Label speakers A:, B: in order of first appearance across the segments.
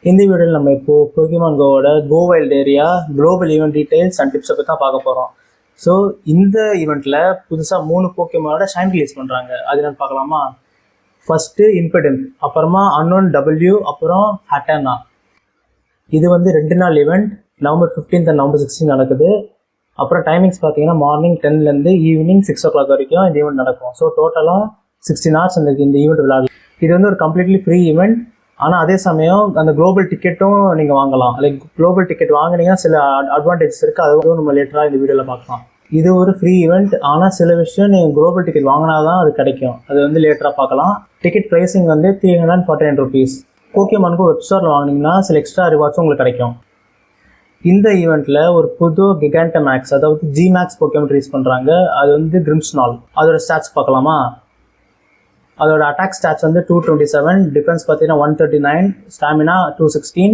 A: இந்த வீடியோவில் நம்ம இப்போது போக்கிமான் கோவோட go wild area global event details and டிப்ஸை பற்றி தான் பார்க்க போகிறோம். ஸோ இந்த ஈவெண்ட்டில் புதுசாக 3 போக்கிமானோட ஷைன் ரிலீஸ் பண்ணுறாங்க. அது என்னன்னு பார்க்கலாமா? ஃபஸ்ட்டு இம்பிடென்ட், அப்புறமா அன்னோன் டபிள்யூ, அப்புறம் ஹட்டனா. இது வந்து 2 நாள் event, November 15th and November 16th நடக்குது. அப்புறம் டைமிங்ஸ் பார்த்தீங்கன்னா மார்னிங் 10லேருந்து ஈவினிங் 6 o'clock வரைக்கும் இந்த ஈவெண்ட் நடக்கும். ஸோ டோட்டலாக 16 hours இந்த ஈவெண்ட் விளையாடலாம். இது வந்து ஒரு கம்ப்ளீட்லி ஃப்ரீ ஈவெண்ட். ஆனால் அதே சமயம் அந்த குளோபல் டிக்கெட்டும் நீங்கள் வாங்கலாம். லைக் குளோபல் டிக்கெட் வாங்கினீங்கன்னா சில அட்வான்டேஜஸ் இருக்குது. அதுவும் நம்ம லேட்டராக இந்த வீடியோவில் பார்க்கலாம். இது ஒரு ஃப்ரீ ஈவெண்ட், ஆனால் சில விஷயம் நீங்கள் குளோபல் டிக்கெட் வாங்கினா தான் அது கிடைக்கும். அது வந்து லேட்டராக பார்க்கலாம். டிக்கெட் ப்ரைஸிங் வந்து 349 rupees. போக்கிமானுக்கு வெப் ஸ்டோரில் வாங்கினீங்கன்னா சில எக்ஸ்ட்ரா ரிவார்ட்ஸும் உங்களுக்கு கிடைக்கும். இந்த ஈவெண்ட்டில் ஒரு புது கிகாண்டமேக்ஸ், அதாவது ஜிமேக்ஸ் போக்கிமான் ரிலீஸ் பண்ணுறாங்க. அது வந்து கிரிம்ஸ்னால். அதோட ஸ்டாட்ஸ் பார்க்கலாமா? அதோட அட்டாக் ஸ்டாட்ஸ் வந்து 227, டிஃபென்ஸ் பார்த்தீங்கன்னா 139, ஸ்டாமினா 216,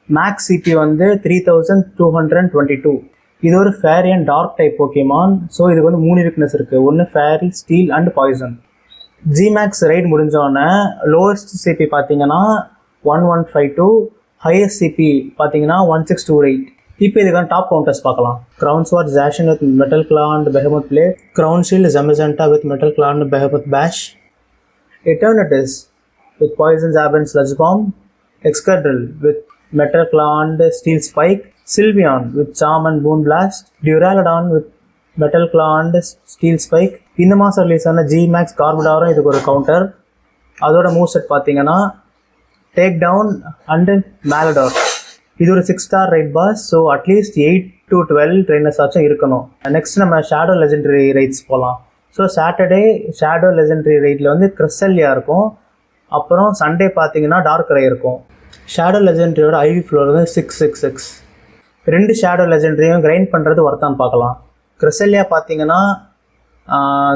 A: மேக்ஸ் சிபி வந்து 3222. இது ஒரு fairy and dark type Pokemon. So இதுக்கு வந்து 3 வீக்னஸ் இருக்குது. ஒன்று fairy, steel and poison. G max raid முடிஞ்சோடனே லோவஸ்ட் சிபி பார்த்தீங்கன்னா 1152, ஹையஸ்ட் சிபி பார்த்தீங்கன்னா 1628. இப்போ இதுக்கான டாப் கவுண்டர்ஸ் பார்க்கலாம். Crowned sword Zacian with metal claw and behemoth blade, crowned shield Zamazenta with metal claw and behemoth bash, Eternatus with Poison Jab and Sludge Bomb, Excadrill with Metal Claw and Steel Spike, Sylveon with Charm and Boon Blast, Duraludon with Metal Claw and Steel Spike. இந்த மாதம் release ஆன G-Max கார்படாரும் இதுக்கு ஒரு counter. அதோட move set பார்த்தீங்கன்னா take down and மேலடார். இது ஒரு 6-star ரைட் பாஸ். ஸோ அட்லீஸ்ட் 8 to 12 ட்ரெயினர்ஸ் ஆச்சும் இருக்கணும். நெக்ஸ்ட் நம்ம ஷேடோ லெஜெண்டரி ரைட்ஸ் போகலாம். ஸோ சாட்டர்டே ஷேடோ லெஜெண்டரி ரைட்டில் வந்து கிறிஸ்டல்லியா இருக்கும். அப்புறம் சண்டே பார்த்தீங்கன்னா டார்க் ரே இருக்கும். ஷேடோ லெஜெண்டரியோட ஐவி ஃப்ளோர் வந்து 666. 2 ஷேடோ லெஜெண்டரியும் கிரைண்ட் பண்ணுறது ஒர்த்தான்னு பார்க்கலாம். கிறிஸ்டல்லியா பார்த்தீங்கன்னா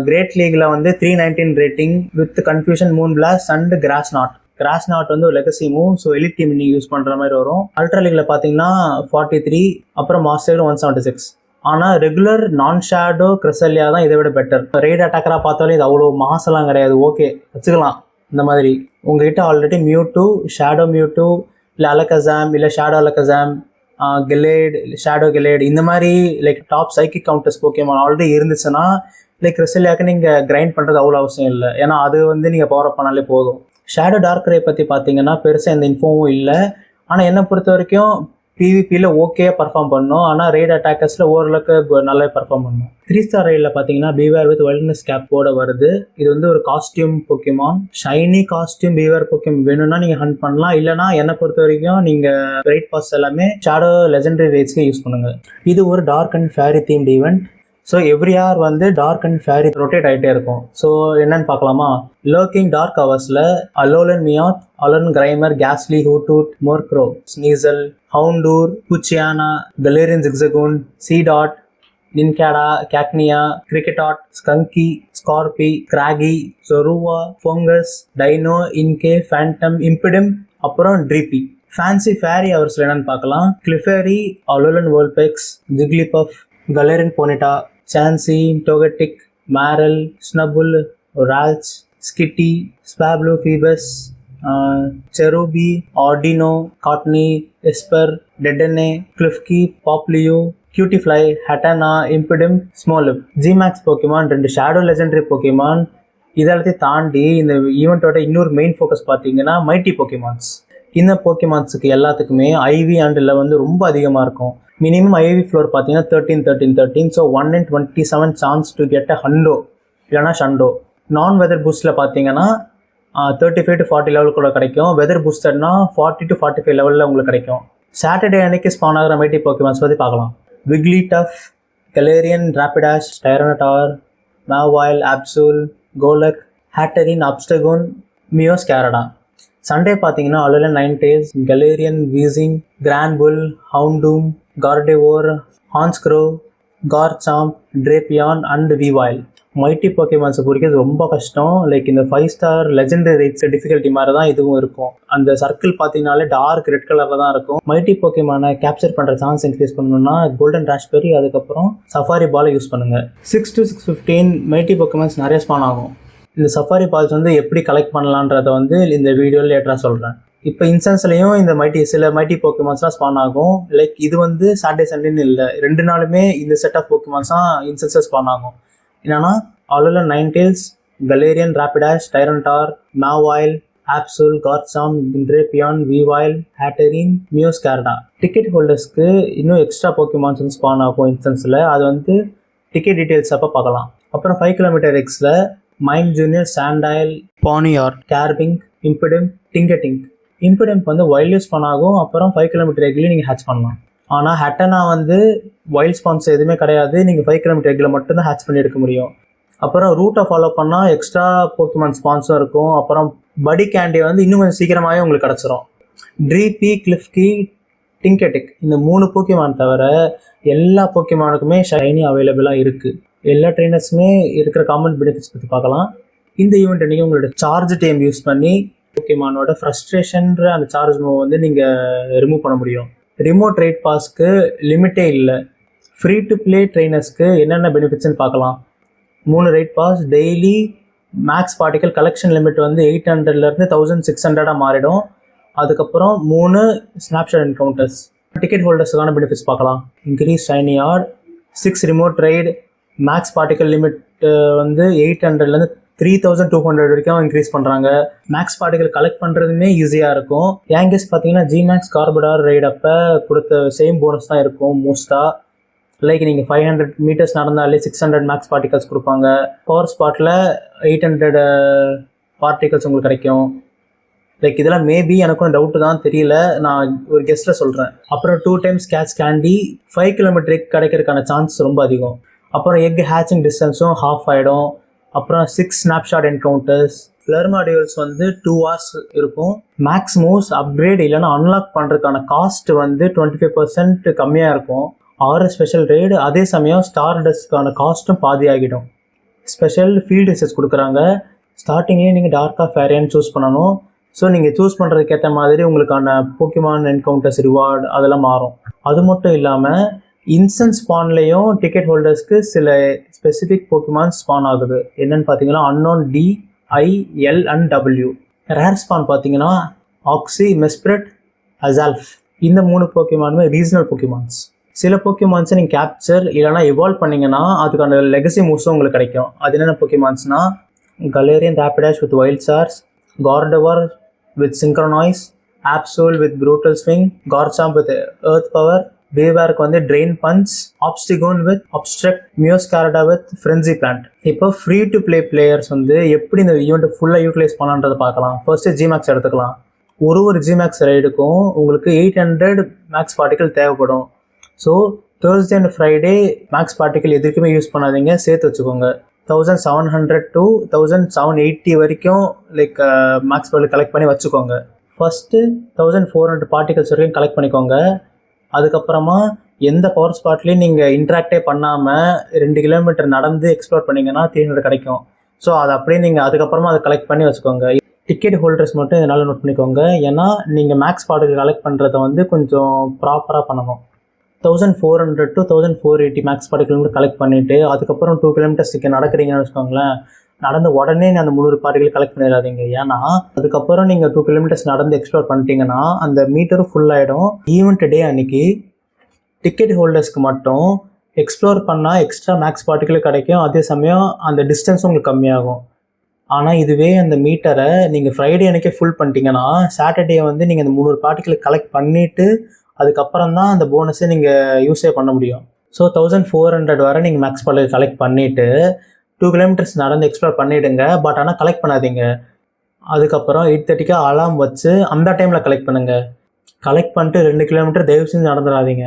A: கிரேட் லீகில் வந்து 319 rating with confusion, Moon blast and cross not வந்து ஒரு legacy move. So elite team நீங்கள் யூஸ் பண்ணுற மாதிரி வரும். அல்ட்ரா லீகில் பார்த்தீங்கன்னா 43, அப்புறம் மாஸ்டர் 176. ஆனால் ரெகுலர் நான் ஷேடோ கிறிஸ்டல்லியா தான் இதை விட பெட்டர். ரெய்ட் அட்டாக்கராக பார்த்தாலும் இது அவ்வளோ மாசெல்லாம் கிடையாது. ஓகே வச்சுக்கலாம். இந்த மாதிரி உங்ககிட்ட ஆல்ரெடி மியூட்டூ, ஷேடோ மியூட்டூ, இல்லை அலக்கசாம், இல்லை ஷேடோ அலக்கசாம், கெலேட், ஷேடோ கெலேட், இந்த மாதிரி like top psychic counters Pokemon already இருந்துச்சுன்னா லைக் கிறிஸ்டல்லியாவுக்கு நீங்கள் கிரைண்ட் பண்ணுறது அவ்வளோ அவசியம் இல்லை. ஏன்னா அது வந்து நீங்கள் பவர் அப் பண்ணாலே போதும். ஷேடோ டார்க் ரே பற்றி பார்த்தீங்கன்னா பெருசாக எந்த இன்ஃபோவும் இல்லை. ஆனால் என்னை பொறுத்த வரைக்கும் பிவிபியில் ஓகே பர்ஃபார்ம் பண்ணும். ஆனால் ரெய்ட் அட்டாக்கர்ஸில் ஓரளவுக்கு நல்லா பர்ஃபார்ம் பண்ணும். 3-star ரைடில் பார்த்தீங்கன்னா பீவேர் வித் வைல்ட்னஸ் கேப்போட வருது. இது வந்து ஒரு காஸ்டியூம் போக்கிமான். ஷைனி காஸ்டியூம் பீவேர் போக்கிமான் வேணும்னா நீங்கள் ஹண்ட் பண்ணலாம். இல்லைனா என்னை பொறுத்த வரைக்கும் நீங்கள் ரைட் பாஸ் எல்லாமே ஷேடோ லெஜெண்டரி ரைட்ஸ்க்கு யூஸ் பண்ணுங்கள். இது ஒரு dark and fairy themed event. So every hour வந்து டார்க் அண்ட் ஃபேரி ரொட்டேட் ஆகிட்டே இருக்கும். ஸோ என்னன்னு பார்க்கலாமா? லர்க்கிங் டார்க் ஹவர்ஸில் Alolan Meowth, Alolan Grimer, Gastly, Hoothoot, Morgrem, Sneasel, Houndour, Poochyena, Galarian Zigzagoon, Seedot, Nincada, Cacnea, Kricketot, Stunky, Skorupi, Scraggy, சொருவா, ஃபோங்கஸ், Deino, Inkay, Phantump, Impidimp, அப்புறம் ட்ரீபி. Fancy fairy ஹவர்ஸில் என்னன்னு பார்க்கலாம். Clefairy, Alolan Vulpix, Jigglypuff, Galarian Ponyta, Chansey, Togetic, Marill, Snubbull, Ralts, Skitty, Swablu, Feebas, Cherubi, Audino, Cottonee, Espurr, Dedenne, Klefki, Popplio, Cutiefly, Hatenna, Impidimp, Smoliv. G max Pokemon 2 shadow legendary Pokemon. இதெல்லாத்தையும் தாண்டி இந்த ஈவெண்ட்டோட இன்னொரு main focus பார்த்தீங்கன்னா mighty Pokemons. இந்த போக்கிமான்ஸுக்கு எல்லாத்துக்குமே IV and இல்லை வந்து ரொம்ப அதிகமாக இருக்கும். மினிமம் ஐவி ஃப்ளோர் பார்த்தீங்கன்னா 13. So 1 in 27 chance to get a hundo இல்லைனா ஷண்டோ. நான் வெதர் பூஸ்டில் பார்த்தீங்கன்னா 35 to 40 லெவல் கூட கிடைக்கும். வெதர் பூஸ்டர்னா 40 to 45 லெவலில் உங்களுக்கு கிடைக்கும். சாட்டர்டே அன்னைக்கு ஸ்பான் ஆகிற மைட்டி போக்கிமான்ஸ் பற்றி பார்க்கலாம். விக்லி டஃப், கலேரியன் ராபிடாஷ், டைரனடார், மேவாயில், ஆப்சூல், கோலக், ஹேட்டரின், அப்ஸ்டகோன், மியோஸ் கேரடா. சண்டே பார்த்தீங்கன்னா Alolan 9 tails, Galarian, Weezing, Granbull, Houndoom, Gardevoir, Honchkrow, Garchomp, Drapion and Vivillon. Mighty போக்கிமான்ஸை பிடிக்கிறது ரொம்ப கஷ்டம். லைக் இந்த 5-star லெஜெண்டரி ரைட்ஸ் டிஃபிகல்ட்டி மாதிரி தான் இதுவும் இருக்கும். அந்த சர்க்கிள் பார்த்தீங்கன்னாலே டார்க் ரெட் கலரில் தான் இருக்கும். மைட்டி போக்கிமானை கேப்சர் பண்ணுற சான்ஸ் இன்க்ரீஸ் பண்ணணும்னா கோல்டன் ராஸ்பெரி, அதுக்கப்புறம் சஃபாரி பாலை யூஸ் பண்ணுங்கள். 6 to 615 மைட்டி போக்கிமான்ஸ் நிறைய ஸ்பான் ஆகும். இந்த சஃபாரி பால்ஸ் வந்து எப்படி கலெக்ட் பண்ணலான்றதை வந்து இந்த வீடியோவில் லேட்டராக சொல்கிறேன். இப்போ இன்சன்ஸ்லையும் இந்த சில மைட்டி போக்கிமான்ஸ்லாம் ஸ்பான் ஆகும். லைக் இது வந்து சாட்டர்டே சண்டேன்னு இல்லை, 2 நாளுமே இந்த செட் ஆஃப் போக்கிமான்ஸ் தான் இன்சன்ஸில் ஸ்பான் ஆகும். என்னன்னா அவ்வளோ நைன்டெயில்ஸ், கலேரியன், ராபிடாஷ், டைரன்டார், மேவாயில், ஆப்சூல், கார்சாம், கிண்ட்ரேபியான், வீவாயில், ஹேட்டரின், மியோஸ்கார்டா. டிக்கெட் ஹோல்டர்ஸ்க்கு இன்னும் எக்ஸ்ட்ரா போக்கிமான்ஸ் வந்து ஸ்பான் ஆகும் இன்சன்ஸில். அது வந்து டிக்கெட் டீட்டெயில்ஸ் அப்போ பார்க்கலாம். அப்புறம் 5 கிலோமீட்டர் எக்ஸில் மைம் ஜூனியர், சாண்டாயில், பானியார், கேர்பிங், இம்பிடம், டிங்கட்டிங். இம்பிடம்ப் வந்து வைல்ட் ஸ்பான் ஆகும். அப்புறம் 5 கிலோமீட்டர் எக்லேயும் நீங்கள் ஹேட்ச் பண்ணலாம். ஆனால் ஹட்டனா வந்து வைல்ட் ஸ்பான்ஸ் எதுவுமே கிடையாது, நீங்கள் 5 கிலோமீட்டர் எக்கில் மட்டும்தான் ஹேட்ச் பண்ணி எடுக்க முடியும். அப்புறம் ரூட்டை ஃபாலோ பண்ணால் எக்ஸ்ட்ரா போக்கிமான் ஸ்பான்ஸும் இருக்கும். அப்புறம் படி கேண்டி வந்து இன்னும் கொஞ்சம் சீக்கிரமாகவே உங்களுக்கு கிடச்சிரும். ட்ரீபி, கிளிஃப்கி, டிங்கட்டிக் இந்த 3 போக்கிமான் தவிர எல்லா போக்கிமானுக்குமே ஷைனி அவைலபிளாக இருக்குது. எல்லா ட்ரெயினர்ஸுமே இருக்கிற காமன் பெனிஃபிட்ஸ் பற்றி பார்க்கலாம். இந்த ஈவெண்ட் அன்றைக்கி உங்களோட சார்ஜ் டைம் யூஸ் பண்ணி போக்கிமானோட ஃப்ரஸ்ட்ரேஷன்ற அந்த சார்ஜ் மூவ் வந்து நீங்கள் ரிமூவ் பண்ண முடியும். ரிமோட் ரைட் பாஸ்க்கு லிமிட்டே இல்லை. ஃப்ரீ டு பிளே ட்ரெயினர்ஸ்க்கு என்னென்ன பெனிஃபிட்ஸ்ன்னு பார்க்கலாம். 3 raid pass, daily max particle collection limit வந்து 800லேருந்து 1600 மாறிடும். அதுக்கப்புறம் 3 ஸ்னாப்ஷாட் என்கவுண்டர்ஸ். டிக்கெட் ஹோல்டர்ஸுக்கான பெனிஃபிட்ஸ் பார்க்கலாம். இன்க்ரீஸ் ஷைனி ஆர், 6 remote raid, max particle limit வந்து 800லேருந்து 3200 வரைக்கும் இன்க்ரீஸ் பண்ணுறாங்க. மேக்ஸ் பார்ட்டிகல் கலெக்ட் பண்ணுறதுமே ஈஸியாக இருக்கும். ஏங்கஸ் பார்த்தீங்கன்னா ஜிமேக்ஸ் கார்படார் ரைட் அப்போ கொடுத்த சேம் போனஸ் தான் இருக்கும் மோஸ்ட்டாக. லைக் நீங்கள் 500 மீட்டர்ஸ் நடந்தாலே 600 மேக்ஸ் பார்ட்டிகல்ஸ் கொடுப்பாங்க. பவர் ஸ்பாட்டில் 800 பார்ட்டிகல்ஸ் உங்களுக்கு கிடைக்கும். லைக் இதெல்லாம் மேபி எனக்கும் டவுட்டு தான், தெரியல, நான் ஒரு கெஸ்ட்டில் சொல்கிறேன். அப்புறம் 2 டைம்ஸ் கேட்ச் கேண்டி, 5 கிலோமீட்டருக்கு கிடைக்கிறதுக்கான சான்ஸ் ரொம்ப அதிகம். அப்புறம் எக் ஹேச்சிங் டிஸ்டன்ஸும் ஹாஃப் ஆகிடும். அப்புறம் 6 ஸ்னாப்ஷாட் என்கவுண்டர்ஸ். லெர்மா டியூல்ஸ் வந்து 2 hours இருக்கும். மேக்ஸ் மூவ்ஸ் அப்கிரேட் இல்லைன்னா அன்லாக் பண்ணுறதுக்கான காஸ்ட் வந்து 25% கம்மியாக இருக்கும். 6 ஸ்பெஷல் ரைடு. அதே சமயம் ஸ்டார் டஸ்க்கான காஸ்ட்டும் பாதி ஆகிடும். ஸ்பெஷல் ஃபீல்டு ரிசர்ச் கொடுக்குறாங்க. ஸ்டார்டிங்லேயே நீங்கள் டார்க் ஆஃப் ஏரியான்னு சூஸ் பண்ணணும். ஸோ நீங்கள் சூஸ் பண்ணுறதுக்கு ஏற்ற மாதிரி உங்களுக்கான போக்கிமான் என்கவுண்டர்ஸ் ரிவார்டு அதெல்லாம் மாறும். அது மட்டும் இல்லாமல் இன்சன்ஸ் ஸ்பான்லேயும் டிக்கெட் ஹோல்டர்ஸ்க்கு சில ஸ்பெசிஃபிக் போக்கிமான் ஸ்பான் ஆகுது. என்னென்னு பார்த்தீங்கன்னா unknown D, I, L and W. Rare spawn பார்த்தீங்கன்னா ஆக்ஸி, மெஸ்பிரட், அசால்ஃப். இந்த 3 போக்கிமானுமே ரீஜனல் போக்கிமான்ஸ். சில போக்கிமான்ஸை நீங்கள் கேப்சர் இல்லைனா இவால்வ் பண்ணிங்கன்னா அதுக்கான லெகசி மூவ்ஸும் உங்களுக்கு கிடைக்கும். அது என்னென்ன போக்கிமான்ஸ்னால் Galarian Rapidash with wild charge, Gardevoir with synchronoise, Absol with brutal swing, Garchomp with earth power, பேவார்க்கு வந்து drain punch, Obstagoon with obstruct, Meowscarada with frenzy plant. இப்போ ஃப்ரீ டு பிளே பிளேயர்ஸ் வந்து எப்படி இந்த ஈவெண்ட்டை ஃபுல்லாக யூட்டிலைஸ் பண்ணலான்றதை பார்க்கலாம். ஃபர்ஸ்ட்டு ஜிமேக்ஸ் எடுத்துக்கலாம். ஒரு ஜிமேக்ஸ் ரைடுக்கும் உங்களுக்கு 800 மேக்ஸ் பார்ட்டிக்கல் தேவைப்படும். So Thursday and Friday max particle எதுக்குமே யூஸ் பண்ணாதீங்க, சேர்த்து வச்சுக்கோங்க. 1700 to 1780 வரைக்கும் லைக் மேக்ஸ் பார்ட்டிக்கல் கலெக்ட் பண்ணி வச்சுக்கோங்க. ஃபஸ்ட்டு 1400 பார்ட்டிகல்ஸ் வரைக்கும் கலெக்ட் பண்ணிக்கோங்க. அதுக்கப்புறமா எந்த பவர் ஸ்பாட்லேயும் நீங்கள் இன்ட்ராக்டே பண்ணாமல் 2 கிலோமீட்டர் நடந்து எக்ஸ்ப்ளோர் பண்ணிங்கன்னா 300 கிடைக்கும். ஸோ அதை அப்படியே நீங்கள் அதுக்கப்புறமா அதை கலெக்ட் பண்ணி வச்சுக்கோங்க. டிக்கெட் ஹோல்டர்ஸ் மட்டும் இதனால் நோட் பண்ணிக்கோங்க. ஏன்னா நீங்கள் மேக்ஸ் பார்ட்டிகல் கலெக்ட் பண்ணுறதை வந்து கொஞ்சம் ப்ராப்பராக பண்ணணும். 1400 to 1480 மேக்ஸ் பார்ட்டிகல் மட்டும் கலெக்ட் பண்ணிவிட்டு அதுக்கப்புறம் 2 கிலோமீட்டர்ஸ் நடக்கிறீங்கன்னு வச்சுக்கோங்களேன். நடந்து உடனே அந்த 300 பார்ட்டிகல் கலெக்ட் பண்ணிடாதீங்க. ஏன்னா அதுக்கப்புறம் நீங்கள் 2 கிலோமீட்டர்ஸ் நடந்து எக்ஸ்ப்ளோர் பண்ணிட்டீங்கன்னா அந்த மீட்டரும் ஃபுல் ஆகிடும். ஈவெண்ட் டே அன்றைக்கி டிக்கெட் ஹோல்டர்ஸ்க்கு மட்டும் எக்ஸ்ப்ளோர் பண்ணால் எக்ஸ்ட்ரா மேக்ஸ் பார்ட்டிக்கல் கிடைக்கும். அதே சமயம் அந்த டிஸ்டன்ஸும் உங்களுக்கு கம்மியாகும். ஆனால் இதுவே அந்த மீட்டரை நீங்கள் ஃப்ரைடே அன்றைக்கே ஃபுல் பண்ணிட்டீங்கன்னா சாட்டர்டே வந்து நீங்கள் அந்த 300 பார்ட்டிக்கல் கலெக்ட் பண்ணிவிட்டு அதுக்கப்புறம் தான் அந்த போனஸை நீங்கள் யூஸே பண்ண முடியும். ஸோ 1400 வரை நீங்கள் மேக்ஸ் பார்ட்டிக்கல் கலெக்ட் பண்ணிவிட்டு 2 கிலோமீட்டர்ஸ் நடந்து எக்ஸ்ப்ளோர் பண்ணிவிடுங்க. பட் ஆனால் கலெக்ட் பண்ணாதீங்க. அதுக்கப்புறம் 8:30 அலார்ம் வச்சு அந்த டைமில் கலெக்ட் பண்ணுங்கள். கலெக்ட் பண்ணிட்டு 2 கிலோமீட்டர் தயவு செஞ்சு நடந்துடாதீங்க.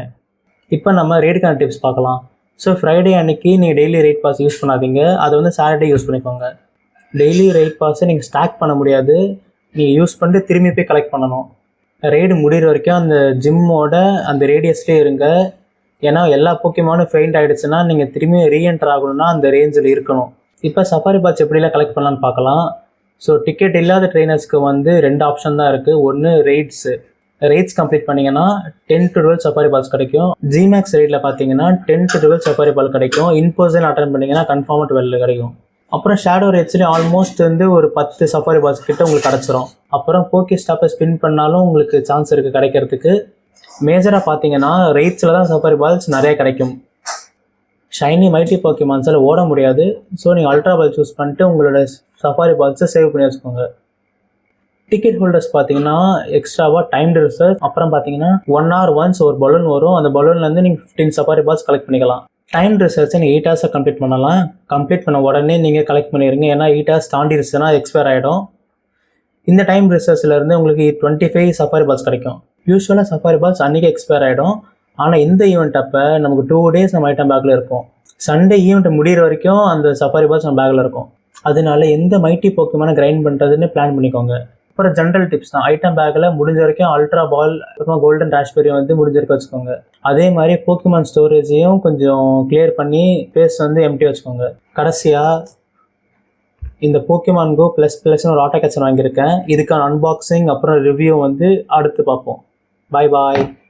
A: இப்போ நம்ம ரைடுக்கான டிப்ஸ் பார்க்கலாம். ஸோ ஃப்ரைடே அன்றைக்கி நீங்கள் டெய்லி ரைட் பாஸ் யூஸ் பண்ணாதீங்க. அதை வந்து சாட்டர்டே யூஸ் பண்ணிக்கோங்க. டெய்லி ரைட் பாஸை நீங்கள் ஸ்டாக் பண்ண முடியாது. நீங்கள் யூஸ் பண்ணிட்டு திரும்பி போய் கலெக்ட் பண்ணணும். ரைடு முடிகிற வரைக்கும் அந்த ஜிம்மோட அந்த ரேடியஸ்லேயே இருங்க. ஏன்னா எல்லா போக்கிமானும் ஃபெயிண்ட் ஆகிடுச்சுன்னா நீங்கள் திரும்பி ரீஎன்டர் ஆகணும்னா அந்த ரேஞ்சில் இருக்கணும். இப்போ சஃபாரி பால்ஸ் எப்படிலாம் கலெக்ட் பண்ணலான்னு பார்க்கலாம். ஸோ டிக்கெட் இல்லாத ட்ரெயினர்ஸ்க்கு வந்து 2 ஆப்ஷன் தான் இருக்குது. ஒன்று ரைட்ஸ் கம்ப்ளீட் பண்ணிங்கன்னா 10 to 12 சஃபாரி பால்ஸ் கிடைக்கும். ஜிமேக்ஸ் ரைடில் பார்த்தீங்கன்னா 10 to 12 சஃபாரி பால் கிடைக்கும். இன்பர்சன் அட்டன் பண்ணிங்கன்னா கன்ஃபார்மாக 12 கிடைக்கும். அப்புறம் ஷேடோ ரேட்ஸ்லேயும் ஆல்மோஸ்ட் வந்து ஒரு 10 சஃபாரி பால்ஸ் கிட்ட உங்களுக்கு கிடச்சிரும். அப்புறம் போக்கி ஸ்டாப்பை ஸ்பின் பண்ணாலும் உங்களுக்கு சான்ஸ் இருக்குது கிடைக்கிறதுக்கு. மேஜராக பார்த்தீங்கன்னா ரேட்ஸில் தான் சஃபாரி பால்ஸ் நிறைய கிடைக்கும். ஷைனி மைட்டி போக்கிமான்ஸில் ஓட முடியாது. ஸோ நீங்கள் அல்ட்ரா பால் சூஸ் பண்ணிட்டு உங்களோட சஃபாரி பால்ஸை சேவ் பண்ணி வச்சுக்கோங்க. டிக்கெட் ஹோல்டர்ஸ் பார்த்தீங்கன்னா எக்ஸ்ட்ராவாக டைம்டு ரிசர்வ். அப்புறம் பார்த்தீங்கன்னா 1 hour ஒன்ஸ் ஒரு பலூன் வரும். அந்த பலூன்லேருந்து நீங்கள் 15 சஃபாரி பால்ஸ் கலெக்ட் பண்ணிக்கலாம். டைம் ரிசர்ச்சை நீங்கள் 8 hours கம்ப்ளீட் பண்ணலாம். கம்ப்ளீட் பண்ண உடனே நீங்கள் கலெக்ட் பண்ணிடுங்க. ஏன்னா 8 hours தாண்டிடுச்சுன்னா எக்ஸ்பயர் ஆகிடும். இந்த டைம் ரிசர்ச்சிலேருந்து உங்களுக்கு 25 சஃபாரி பால்ஸ் கிடைக்கும். யூஸ்வலாக சஃபாரி பால்ஸ் அன்றைக்கி எக்ஸ்பயர் ஆகிடும். ஆனால் இந்த ஈவெண்ட் அப்போ நமக்கு 2 days நம்ம ஐட்டம் பேக்கில் இருக்கும். சண்டே ஈவெண்ட் முடிகிற வரைக்கும் அந்த சஃபாரி பால்ஸ் நம்ம பேக்கில் இருக்கும். அதனால எந்த மைட்டி போக்கியமான கிரைண்ட் பண்ணுறதுன்னு பிளான் பண்ணிக்கோங்க. அப்புறம் ஜென்ரல் டிப்ஸ் தான். ஐட்டம் பேக்கில் முடிஞ்ச வரைக்கும் அல்ட்ரா பால் அப்புறம் கோல்டன் ராஸ்பெரி வந்து முடிஞ்ச வரைக்கும் வச்சுக்கோங்க. அதே மாதிரி போக்கிமான் ஸ்டோரேஜையும் கொஞ்சம் கிளியர் பண்ணி ஸ்பேஸ் வந்து எம்டி வச்சுக்கோங்க. கடைசியாக இந்த போக்கிமான் கோ ++ன்னு ஒரு ஆட்டோ கேச்சர் வாங்கியிருக்கேன். இதுக்கான அன்பாக்சிங் அப்புறம் ரிவ்யூ வந்து அடுத்து பார்ப்போம். பாய் பாய்.